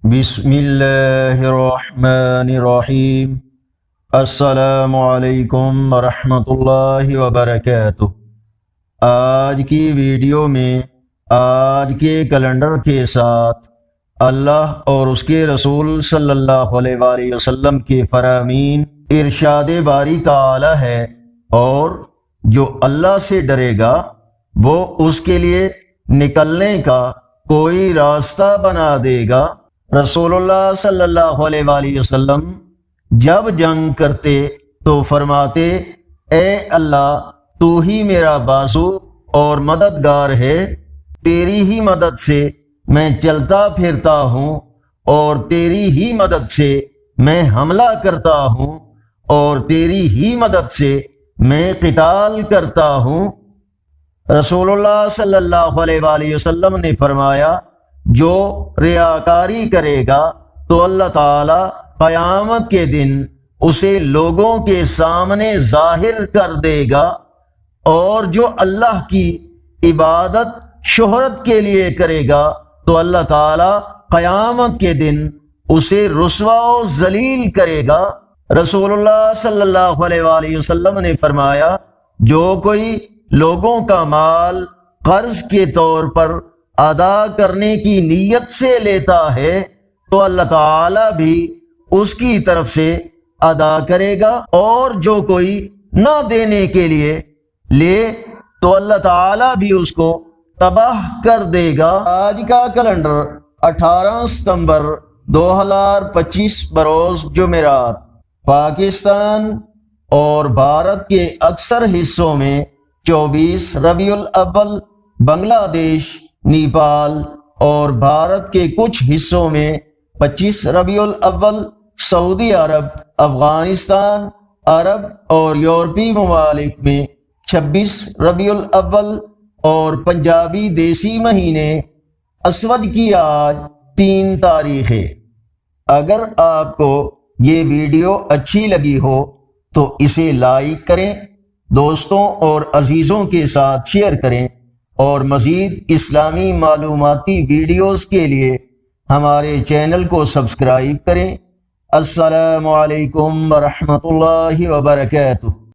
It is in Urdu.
بسم اللہ الرحمن الرحیم۔ السلام علیکم ورحمۃ اللہ وبرکاتہ۔ آج کی ویڈیو میں آج کے کیلنڈر کے ساتھ اللہ اور اس کے رسول صلی اللہ علیہ وآلہ وسلم کے فرامین ارشاد باری تعالی ہے، اور جو اللہ سے ڈرے گا وہ اس کے لیے نکلنے کا کوئی راستہ بنا دے گا۔ رسول اللہ صلی اللہ علیہ وآلہ وسلم جب جنگ کرتے تو فرماتے، اے اللہ تو ہی میرا بازو اور مددگار ہے، تیری ہی مدد سے میں چلتا پھرتا ہوں اور تیری ہی مدد سے میں حملہ کرتا ہوں اور تیری ہی مدد سے میں قتال کرتا ہوں۔ رسول اللہ صلی اللہ علیہ وآلہ وسلم نے فرمایا، جو ریاکاری کرے گا تو اللہ تعالی قیامت کے دن اسے لوگوں کے سامنے ظاہر کر دے گا، اور جو اللہ کی عبادت شہرت کے لیے کرے گا تو اللہ تعالی قیامت کے دن اسے رسوا و ذلیل کرے گا۔ رسول اللہ صلی اللہ علیہ وآلہ وسلم نے فرمایا، جو کوئی لوگوں کا مال قرض کے طور پر ادا کرنے کی نیت سے لیتا ہے تو اللہ تعالی بھی اس کی طرف سے ادا کرے گا، اور جو کوئی نہ دینے کے لیے لے تو اللہ تعالی بھی اس کو تباہ کر دے گا۔ آج کا کیلنڈر 18 ستمبر 2025 بروز جمعرات۔ پاکستان اور بھارت کے اکثر حصوں میں 24 ربیع الاول، بنگلہ دیش، نیپال اور بھارت کے کچھ حصوں میں 25 ربیع الاول، سعودی عرب، افغانستان، عرب اور یورپی ممالک میں 26 ربیع الاول، اور پنجابی دیسی مہینے اسود کی آج 3 تاریخ ہے۔ اگر آپ کو یہ ویڈیو اچھی لگی ہو تو اسے لائک کریں، دوستوں اور عزیزوں کے ساتھ شیئر کریں، اور مزید اسلامی معلوماتی ویڈیوز کے لیے ہمارے چینل کو سبسکرائب کریں۔ السلام علیکم ورحمۃ اللہ وبرکاتہ۔